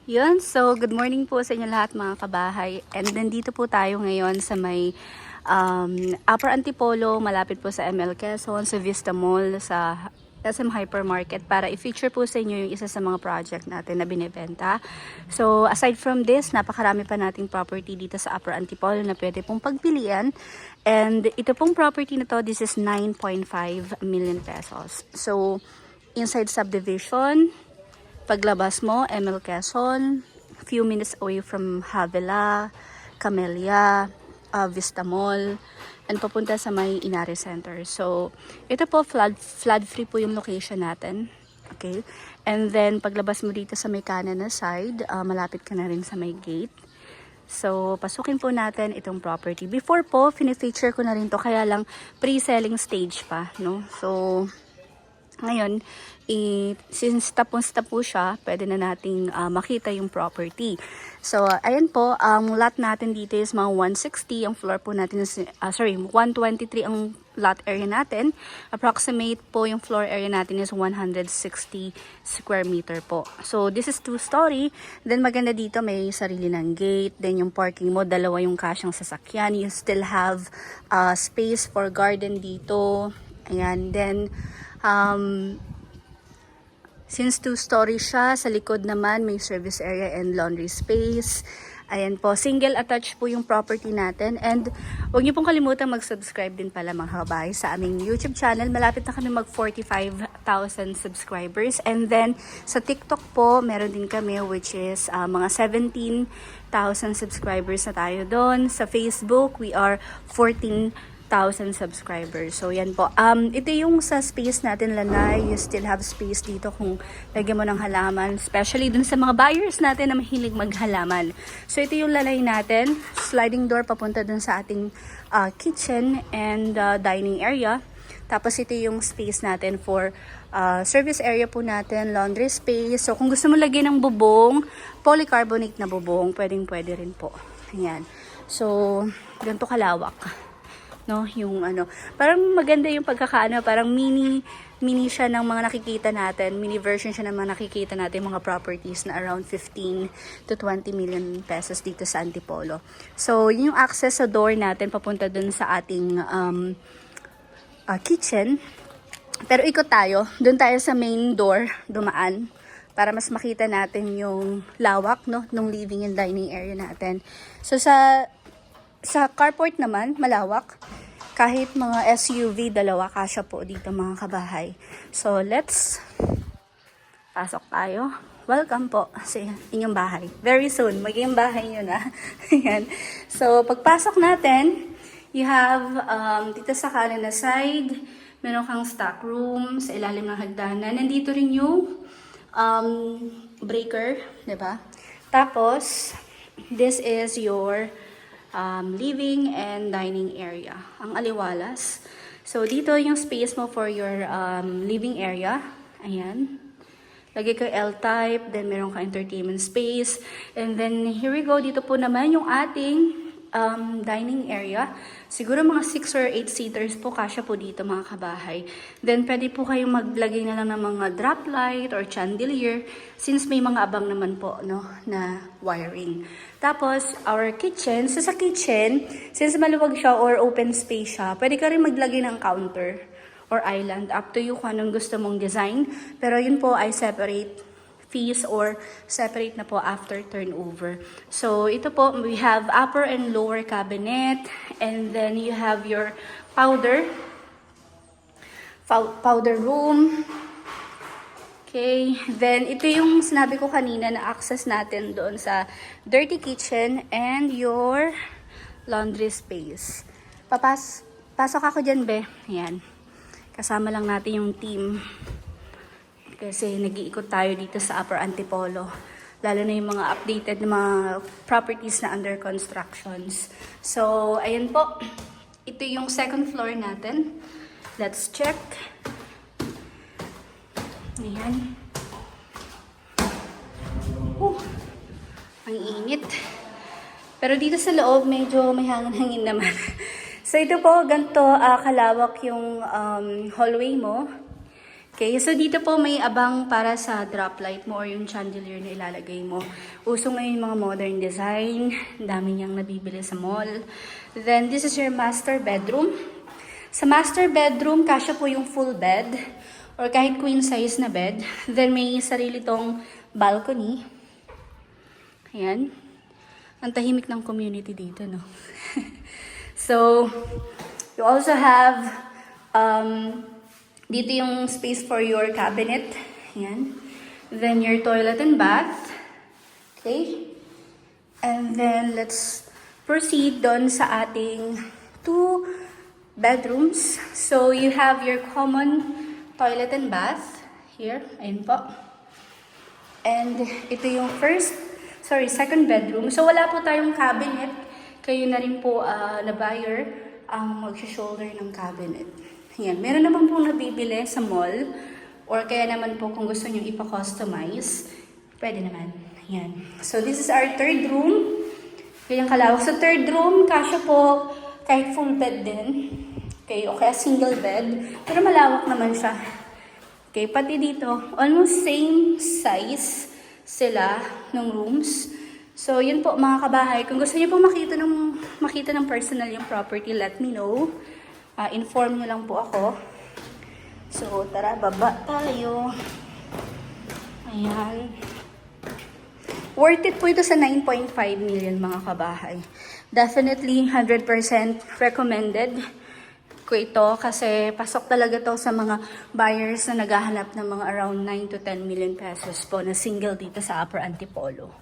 Yun, so good morning po sa inyo lahat mga kabahay. And nandito po tayo ngayon sa may Upper Antipolo, malapit po sa ML Quezon, sa Vista Mall, sa SM Hypermarket para i-feature po sa inyo yung isa sa mga project natin na binibenta. So aside from this, napakarami pa nating property dito sa Upper Antipolo na pwede pong pagpilian. And ito pong property na to, this is 9.5 million pesos. So inside subdivision, paglabas mo, ML Quezon, few minutes away from Havila, Camellia, Vista Mall, and papunta sa may Inari Center. So, ito po, flood free po yung location natin. Okay? And then, paglabas mo dito sa may kanan na side, malapit ka na rin sa may gate. So, pasukin po natin itong property. Before po, fini-feature ko na rin to, kaya lang pre-selling stage pa, no? So, ngayon, since tapos na po siya, pwede na nating makita yung property. So, ayan po, ang lot natin dito is mga 160. Ang floor po natin is, 123 ang lot area natin. Approximate po yung floor area natin is 160 square meter po. So, this is 2-story. Then, maganda dito, may sarili ng gate. Then, yung parking mo, dalawa yung kasyang sasakyan. You still have space for garden dito. Ayan, then, since 2-story siya, sa likod naman may service area and laundry space. Ayan po, single attached po yung property natin. And huwag niyo pong kalimutan mag-subscribe din pala mga kabahay sa aming YouTube channel. Malapit na kami mag 45,000 subscribers. And then sa TikTok po, meron din kami which is mga 17,000 subscribers na tayo doon. Sa Facebook, we are 14,000 subscribers. So, yan po. Ito yung sa space natin, Lanay. You still have space dito kung lagyan mo ng halaman. Especially dun sa mga buyers natin na mahilig maghalaman. So, ito yung lalay natin. Sliding door papunta dun sa ating kitchen and dining area. Tapos, ito yung space natin for service area po natin, laundry space. So, kung gusto mo lagyan ng bubong, polycarbonate na bubong, pwedeng-pwede rin po. Ayan. So, ganito kalawak. No, yung parang maganda yung pagkakaano, parang mini siya ng mga nakikita natin, mini version siya ng mga nakikita natin mga properties na around 15 to 20 million pesos dito sa Antipolo. So, yun yung access sa door natin papunta dun sa ating kitchen. Pero ikot tayo, dun tayo sa main door, dumaan para mas makita natin yung lawak, no, ng living and dining area natin. So, sa carport naman, malawak. Kahit mga SUV, dalawa, kasya po dito mga kabahay. So, let's pasok tayo. Welcome po sa inyong bahay. Very soon, magiging bahay nyo na. Ayan. So, pagpasok natin, you have, dito sa kanan na side, meron kang stock room, sa ilalim ng hagdanan. Nandito rin yung breaker, diba? Tapos, this is your living and dining area. Ang aliwalas. So, dito yung space mo for your living area. Ayan. Lagay ka L-type. Then, meron ka entertainment space. And then, here we go. Dito po naman yung ating dining area. Siguro mga 6 or 8 seaters po kasya po dito mga kabahay. Then pwede po kayong maglagay na lang ng mga drop light or chandelier since may mga abang naman po, no, na wiring. Tapos our kitchen, so sa kitchen, since maluwag siya or open space siya, pwede ka rin maglagay ng counter or island, up to you kung anong gusto mong design. Pero yun po ay separate fees or separate na po after turnover. So, ito po, we have upper and lower cabinet, and then you have your powder room. Okay, then ito yung sinabi ko kanina na access natin doon sa dirty kitchen and your laundry space. Pasok ako dyan, be. Ayan. Kasama lang natin yung team. Kasi nag-iikot tayo dito sa Upper Antipolo. Lalo na yung mga updated na mga properties na under constructions. So, ayan po. Ito yung second floor natin. Let's check. Ayan. Ang init. Pero dito sa loob, medyo may hangin-hangin naman. So, ito po, ganito kalawak yung hallway mo. Okay, so dito po may abang para sa drop light mo or yung chandelier na ilalagay mo. Uso ngayon yung mga modern design. Ang dami niyang nabibili sa mall. Then, this is your master bedroom. Sa master bedroom, kasya po yung full bed or kahit queen size na bed. Then, may sarili tong balcony. Ayan. Ang tahimik ng community dito, no? So, you also have dito yung space for your cabinet. Ayan. Then your toilet and bath. Okay. And then let's proceed doon sa ating 2 bedrooms. So you have your common toilet and bath here. Ayan po. And ito yung second bedroom. So wala po tayong cabinet. Kayo na rin po na buyer ang mag-shoulder ng cabinet. Yan. Meron naman pong nabibili sa mall or kaya naman po kung gusto nyo ipa-customize, pwede naman. Yan. So, this is our third room. Kanyang kalawak. Sa third room, kasya po kahit full bed din. Okay, o kaya single bed. Pero malawak naman siya. Okay, pati dito, almost same size sila ng rooms. So, yun po mga kabahay. Kung gusto niyo po makita ng personal yung property, let me know. Inform nyo lang po ako. So, tara, baba tayo. Ayan. Worth it po ito sa 9.5 million mga kabahay. Definitely 100% recommended ko ito kasi pasok talaga to sa mga buyers na naghahanap ng mga around 9 to 10 million pesos po na single dito sa Upper Antipolo.